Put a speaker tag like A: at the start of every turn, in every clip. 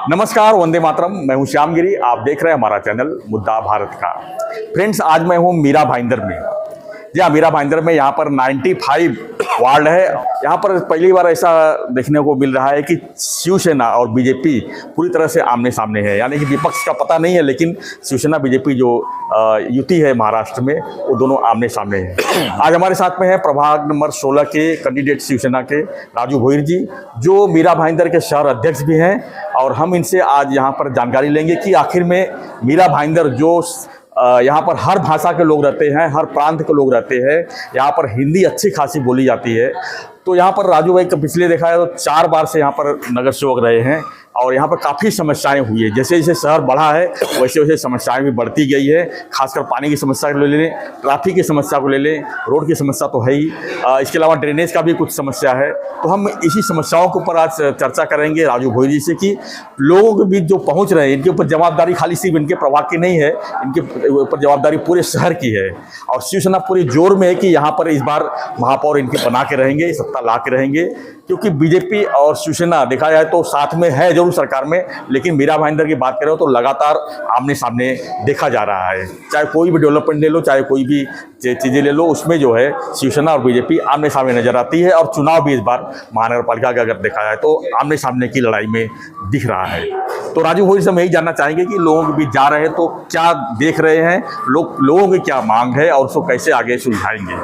A: नमस्कार, वंदे मातरम। मैं हूं श्यामगिरी। आप देख रहे हैं हमारा चैनल मुद्दा भारत का। फ्रेंड्स, आज मैं हूं मीरा भाईंदर में। जी हाँ, मीरा भाईंदर में यहाँ पर 95 वार्ड है। यहाँ पर पहली बार ऐसा देखने को मिल रहा है कि शिवसेना और बीजेपी पूरी तरह से आमने सामने है, यानी कि विपक्ष का पता नहीं है, लेकिन शिवसेना बीजेपी जो युति है महाराष्ट्र में, वो दोनों आमने सामने हैं। आज हमारे साथ में है प्रभाग नंबर 16 के कैंडिडेट शिवसेना के राजू भोईर जी, जो मीरा भाईंदर के शहर अध्यक्ष भी हैं, और हम इनसे आज यहाँ पर जानकारी लेंगे कि आखिर में मीरा भाईंदर जो यहाँ पर हर भाषा के लोग रहते हैं, हर प्रांत के लोग रहते हैं, यहाँ पर हिंदी अच्छी खासी बोली जाती है। तो यहाँ पर राजू भाई का पिछले देखा है तो 4 बार से यहाँ पर नगर सेवक रहे हैं, और यहाँ पर काफ़ी समस्याएं हुई है। जैसे जैसे शहर बढ़ा है वैसे वैसे समस्याएं भी बढ़ती गई है। खासकर पानी की समस्या को ले लें, ट्रैफिक की समस्या को ले लें, रोड की समस्या तो है ही, इसके अलावा ड्रेनेज का भी कुछ समस्या है। तो हम इसी समस्याओं के ऊपर आज चर्चा करेंगे राजू भोईर जी से कि लोगों के बीच जो पहुँच रहे हैं, इनके ऊपर जवाबदारी खाली सिर्फ इनके प्रभाग की नहीं है, इनके ऊपर जवाबदारी पूरे शहर की है। और शिवसेना पूरे जोर में है कि यहाँ पर इस बार महापौर इनके बना के रहेंगे, सत्ता ला के रहेंगे, क्योंकि बीजेपी और शिवसेना देखा जाए तो साथ में है जरूर सरकार में, लेकिन मीरा भाईंदर की बात करें तो लगातार आमने सामने देखा जा रहा है। चाहे कोई भी डेवलपमेंट ले लो, चाहे कोई भी चीज़ें ले लो, उसमें जो है शिवसेना और बीजेपी आमने सामने नजर आती है। और चुनाव भी इस बार महानगर पालिका का अगर देखा जाए तो आमने सामने की लड़ाई में दिख रहा है। तो राजू भोईर से हम यही जानना चाहेंगे कि लोगों के बीच जा रहे हैं तो क्या देख रहे हैं, लोगों की क्या मांग है और उसको कैसे आगे सुलझाएंगे।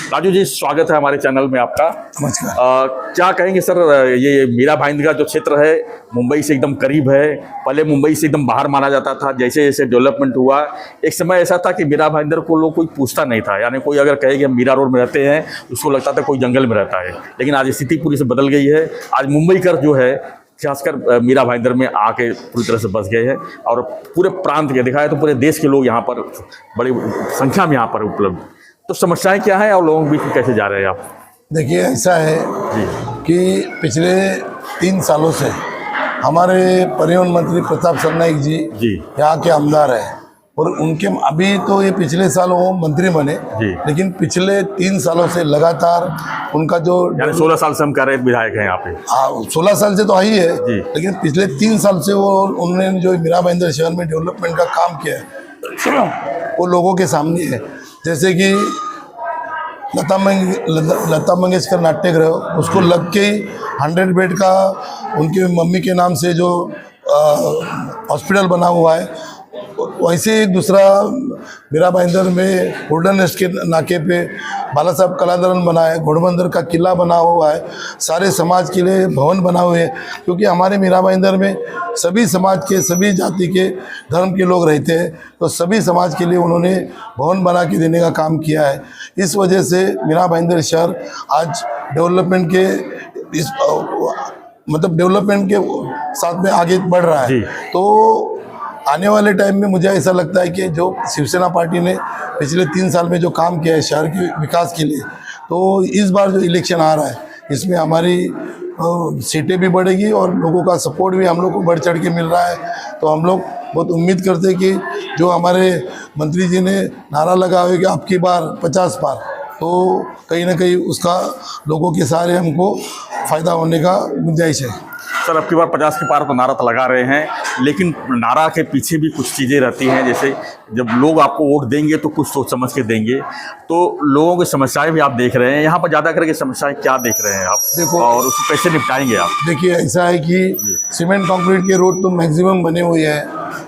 A: राजू जी, स्वागत है हमारे चैनल में आपका।
B: नमस्कार।
A: क्या कहेंगे सर, ये मीरा भाईंदर का जो क्षेत्र है मुंबई से एकदम करीब है, पहले मुंबई से एकदम बाहर माना जाता था। जैसे जैसे डेवलपमेंट हुआ, एक समय ऐसा था कि मीरा भाईंदर को लोग कोई पूछता नहीं था, यानी कोई अगर कहे कि हम मीरा रोड में रहते हैं उसको लगता था कोई जंगल में रहता है। लेकिन आज स्थिति पूरी से बदल गई है। आज मुंबई कर जो है खासकर मीरा भाईंदर में आके पूरी तरह से बस गए हैं, और पूरे प्रांत के देखा है तो पूरे देश के लोग यहाँ पर बड़ी संख्या में यहाँ पर उपलब्ध। तो समस्याएं क्या हैं और लोगों के बीच कैसे जा रहे हैं आप?
B: देखिए, ऐसा है कि पिछले 3 सालों से हमारे परिवहन मंत्री प्रताप सरनाईक जी यहाँ के आमदार हैं, और उनके अभी तो ये पिछले साल वो मंत्री बने, लेकिन पिछले 3 सालों से लगातार उनका जो
A: 16 साल से हम कह रहे विधायक हैं यहाँ पे।
B: हाँ, 16 साल से तो आई है, लेकिन पिछले 3 साल से उन्होंने जो मीरा भाईंदर शहर में डेवलपमेंट का काम किया है वो लोगों के सामने है। जैसे कि लता मंगेशकर नाट्यगृह, उसको लग के ही 100 बेड का उनके मम्मी के नाम से जो हॉस्पिटल बना हुआ है, वैसे एक दूसरा मीरा भाईंदर में गोल्डन नेस्ट के नाके पे बाला साहब कलादरन बना है, घोड़बंदर का किला बना हुआ है, सारे समाज के लिए भवन बना हुए हैं। क्योंकि हमारे मीरा भाईंदर में सभी समाज के, सभी जाति के, धर्म के लोग रहते हैं, तो सभी समाज के लिए उन्होंने भवन बना के देने का काम किया है। इस वजह से मीरा भाईंदर शहर आज डेवलपमेंट के डेवलपमेंट के साथ में आगे बढ़ रहा है। तो आने वाले टाइम में मुझे ऐसा लगता है कि जो शिवसेना पार्टी ने पिछले 3 साल में जो काम किया है शहर के विकास के लिए, तो इस बार जो इलेक्शन आ रहा है इसमें हमारी सीटें भी बढ़ेगी और लोगों का सपोर्ट भी हम लोग को बढ़ चढ़ के मिल रहा है। तो हम लोग बहुत उम्मीद करते हैं कि जो हमारे मंत्री जी ने नारा लगा हुआ है कि आपकी बार 50 पार, तो कहीं ना कहीं उसका लोगों के सारे हमको फ़ायदा होने का गुंजाइश है।
A: सर, अब की बार 50 के पार तो नारा तो लगा रहे हैं, लेकिन नारा के पीछे भी कुछ चीज़ें रहती हैं। जैसे जब लोग आपको वोट देंगे तो कुछ सोच समझ के देंगे, तो लोगों की समस्याएं भी आप देख रहे हैं। यहाँ पर ज़्यादा करके समस्याएं क्या देख रहे हैं आप, देखो, और उसको कैसे निपटाएंगे आप?
B: देखिए, ऐसा है कि सीमेंट कंक्रीट के रोड तो मैक्सिमम बने हुए हैं,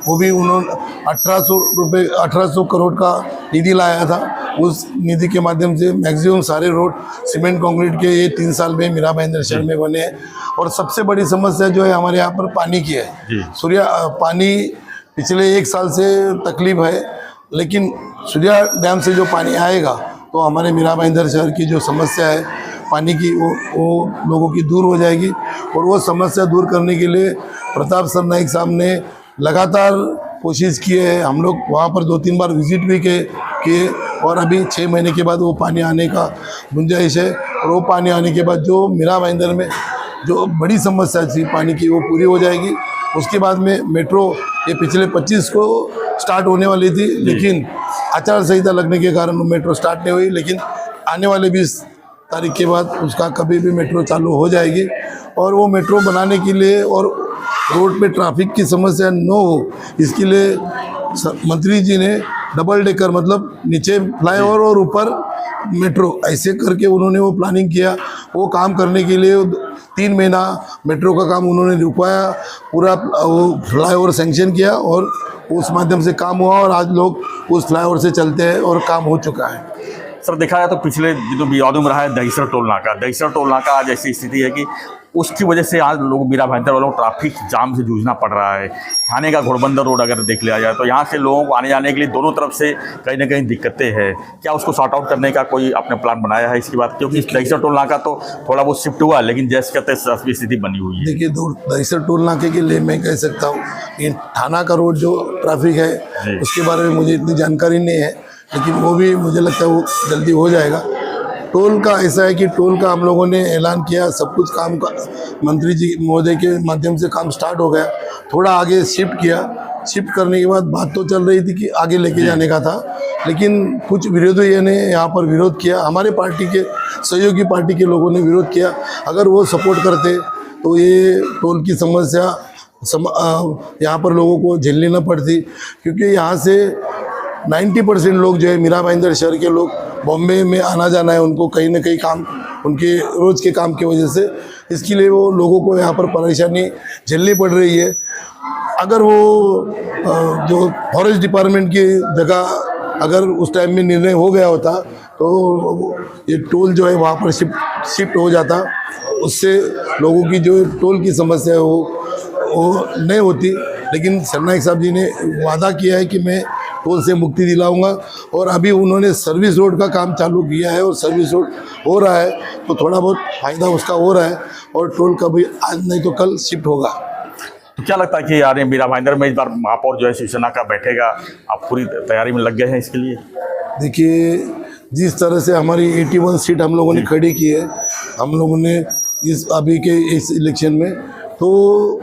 B: वो भी उन्होंने 1800 करोड़ का निधि लाया था। उस निधि के माध्यम से मैक्सिमम सारे रोड सीमेंट कंक्रीट के ये 3 साल में मीरा भाईंदर शहर में बने हैं। और सबसे बड़ी समस्या जो है हमारे यहाँ पर पानी की है। पानी पिछले 1 साल से तकलीफ है, लेकिन सूर्या डैम से जो पानी आएगा तो हमारे मीरा भाईंदर शहर की जो समस्या है पानी की, वो लोगों की दूर हो जाएगी। और वो समस्या दूर करने के लिए प्रताप सरनाईक साहब ने लगातार कोशिश की है। हम लोग वहाँ पर 2-3 बार विजिट भी किए, और अभी 6 महीने के बाद वो पानी आने का गुंजाइश है। और वो पानी आने के बाद जो मीरा भाईंदर में जो बड़ी समस्या थी पानी की, वो पूरी हो जाएगी। उसके बाद में मेट्रो ये पिछले 25 को स्टार्ट होने वाली थी, लेकिन आचार संहिता लगने के कारण मेट्रो स्टार्ट नहीं हुई। लेकिन आने वाले 20 तारीख के बाद उसका कभी भी मेट्रो चालू हो जाएगी। और वो मेट्रो बनाने के लिए और रोड पे ट्रैफिक की समस्या न हो, इसके लिए मंत्री जी ने डबल डेकर मतलब नीचे फ्लाईओवर और ऊपर मेट्रो ऐसे करके उन्होंने वो प्लानिंग किया। वो काम करने के लिए 3 महीना मेट्रो का काम उन्होंने रुकवाया, पूरा वो फ्लाईओवर सैंक्शन किया और उस माध्यम से काम हुआ और आज लोग उस फ्लाईओवर से चलते हैं और काम हो चुका है।
A: सर देखा जाए तो पिछले दिनों विवादों में रहा है दहीसर टोल नाका आज ऐसी स्थिति है कि उसकी वजह से आज लोग मीरा भाईंदर वालों को ट्रैफिक जाम से जूझना पड़ रहा है। थाने का घोड़बंदर रोड अगर देख लिया जाए तो यहाँ से लोगों को आने जाने के लिए दोनों तरफ से कहीं ना कहीं दिक्कतें हैं। क्या उसको सॉर्ट आउट करने का कोई आपने प्लान बनाया है इसकी बात? क्योंकि दहीसर टोल नाका तो थोड़ा बहुत शिफ्ट हुआ, लेकिन जैसे कहते स्थिति बनी हुई है।
B: देखिए, दहीसर टोल नाके के लिए मैं कह सकता हूँ कि थाना का रोड जो ट्रैफिक है उसके बारे में मुझे इतनी जानकारी नहीं है, लेकिन वो भी मुझे लगता है वो जल्दी हो जाएगा। टोल का ऐसा है कि टोल का हम लोगों ने ऐलान किया, सब कुछ काम का मंत्री जी महोदय के माध्यम से काम स्टार्ट हो गया। थोड़ा आगे शिफ्ट किया, शिफ्ट करने के बाद बात तो चल रही थी कि आगे लेके जाने का था, लेकिन कुछ विरोधियों ने यहाँ पर विरोध किया। हमारे पार्टी के सहयोगी पार्टी के लोगों ने विरोध किया। अगर वो सपोर्ट करते तो ये टोल की समस्या यहाँ पर लोगों को झेलनी न पड़ती, क्योंकि यहाँ से 90% लोग जो है मीरा भाईंदर शहर के लोग बॉम्बे में आना जाना है उनको, कहीं ना कहीं काम उनके रोज़ के काम की वजह से, इसके लिए वो लोगों को यहाँ पर परेशानी झेलनी पड़ रही है। अगर वो जो फॉरेस्ट डिपार्टमेंट की जगह अगर उस टाइम में निर्णय हो गया होता तो ये टोल जो है वहाँ पर शिफ्ट हो जाता, उससे लोगों की जो टोल की समस्या है वो नहीं होती। लेकिन सरनाइक साहब जी ने वादा किया है कि मैं टोल से मुक्ति दिलाऊंगा, और अभी उन्होंने सर्विस रोड का काम चालू किया है और सर्विस रोड हो रहा है, तो थोड़ा बहुत फ़ायदा उसका हो रहा है और टोल का भी आज नहीं तो कल शिफ्ट होगा।
A: तो क्या लगता है कि यार मीरा भाईंदर में इस बार महापौर जो है शिवसेना का बैठेगा? आप पूरी तैयारी में लग गए हैं इसके लिए?
B: देखिए, जिस तरह से हमारी 81 सीट हम लोगों ने खड़ी की है, हम लोगों ने इस अभी के इस इलेक्शन में, तो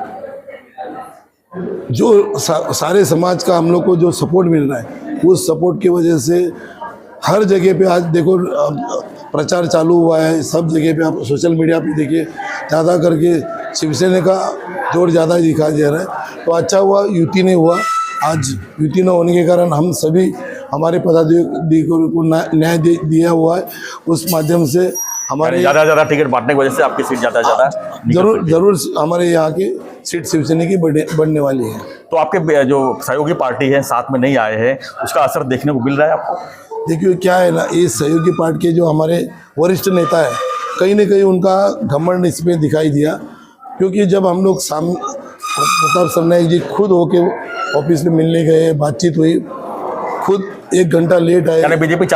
B: जो सारे समाज का हम लोग को जो सपोर्ट मिल रहा है, उस सपोर्ट की वजह से हर जगह पे आज देखो प्रचार चालू हुआ है। सब जगह पे आप सोशल मीडिया पे देखिए, ज़्यादा करके शिवसेना का जोर ज़्यादा दिखाई दे रहा है। तो अच्छा हुआ युति नहीं हुआ। आज युति न होने के कारण हम सभी हमारे पदाधिकारियों को न्याय दिया हुआ है, उस माध्यम से हमारे
A: ज़्यादा टिकट बांटने की वजह से आपकी सीट ज़्यादा
B: जरूर हमारे यहाँ की सीट शिवसेना की बढ़ने वाली है।
A: तो आपके जो सहयोगी पार्टी है साथ में नहीं आए हैं, उसका असर देखने को मिल रहा है आपको?
B: देखिए, क्या है ना, ये सहयोगी पार्टी के जो हमारे वरिष्ठ नेता है, कहीं ना कहीं उनका घमंड इसमें दिखाई दिया, क्योंकि जब हम लोग प्रताप सरनाईक जी खुद होके ऑफिस में मिलने गए, बातचीत हुई, खुद 1 घंटा लेट आए।
A: यानी बीजेपी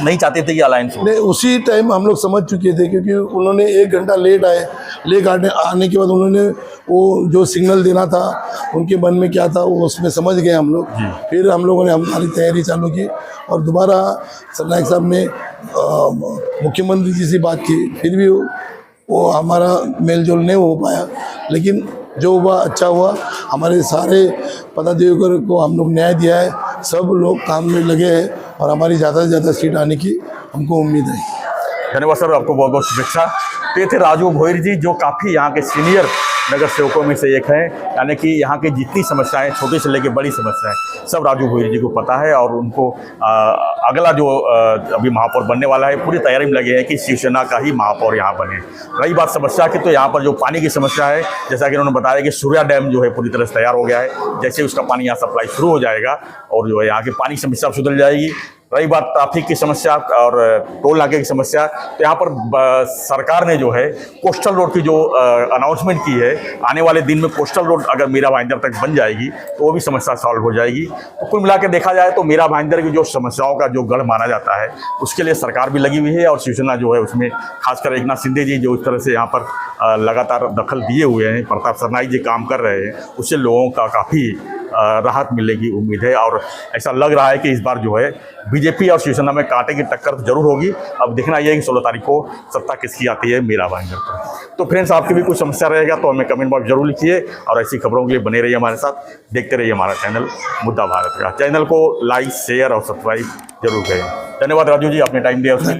A: नहीं चाहती थी कि अलायंस हो?
B: नहीं, उसी टाइम हम लोग समझ चुके थे, क्योंकि उन्होंने 1 घंटा लेट आए। आने के बाद उन्होंने वो जो सिग्नल देना था उनके मन में क्या था वो उसमें समझ गए हम लोग। फिर हम लोगों ने हमारी तैयारी चालू की और दोबारा सरनाईक साहब ने मुख्यमंत्री जी से बात की, फिर भी वो हमारा मेल जोल नहीं हो पाया। लेकिन जो हुआ अच्छा हुआ, हमारे सारे पदाधिकारियों को हम लोग न्याय दिया है, सब लोग काम में लगे हैं और हमारी ज़्यादा से ज़्यादा सीट आने की हमको उम्मीद है।
A: धन्यवाद सर, आपको बहुत बहुत शुभेच्छा। तो ये थे राजू भोईर जी, जो काफ़ी यहाँ के सीनियर नगर सेवकों में से एक हैं। यानी कि यहाँ की जितनी समस्याएं, छोटी से लेकर बड़ी समस्याएं, सब राजू भोईर जी को पता है और उनको अगला जो अभी महापौर बनने वाला है, पूरी तैयारी में लगे हैं कि शिवसेना का ही महापौर यहाँ बने। रही बात समस्या की, तो यहाँ पर जो पानी की समस्या है, जैसा कि उन्होंने बताया कि सूर्या डैम जो है पूरी तरह से तैयार हो गया है। जैसे उसका पानी यहाँ सप्लाई शुरू हो जाएगा और जो है यहाँ की पानी समस्या सुधर जाएगी। रही बात ट्रैफिक की समस्या और टोल नाके की समस्या, तो यहाँ पर सरकार ने जो है कोस्टल रोड की जो अनाउंसमेंट की है, आने वाले दिन में कोस्टल रोड अगर मीरा भाईंदर तक बन जाएगी तो वो भी समस्या सॉल्व हो जाएगी। तो कुल मिला के देखा जाए तो मीरा भाईंदर की जो समस्याओं का जो गढ़ माना जाता है, उसके लिए सरकार भी लगी हुई है और शिवसेना जो है उसमें खासकर एकनाथ शिंदे जी जो इस तरह से यहाँ पर लगातार दखल दिए हुए हैं, प्रताप सरनाईक जी काम कर रहे हैं, उससे लोगों का काफ़ी राहत मिलने की उम्मीद है। और ऐसा लग रहा है कि इस बार जो है बीजेपी और शिवसेना में कांटे की टक्कर तो जरूर होगी। अब देखना यह है कि 16 तारीख को सत्ता किसकी आती है मीरा भाईंदर पर। तो फ्रेंड्स, आपकी भी कुछ समस्या रहेगा तो हमें कमेंट बॉक्स जरूर लिखिए और ऐसी खबरों के लिए बने रहिए हमारे साथ, देखते रहिए हमारा चैनल मुद्दा भारत का। चैनल को लाइक, शेयर और सब्सक्राइब जरूर करें। धन्यवाद राजू जी, आपने टाइम दिया उसमें।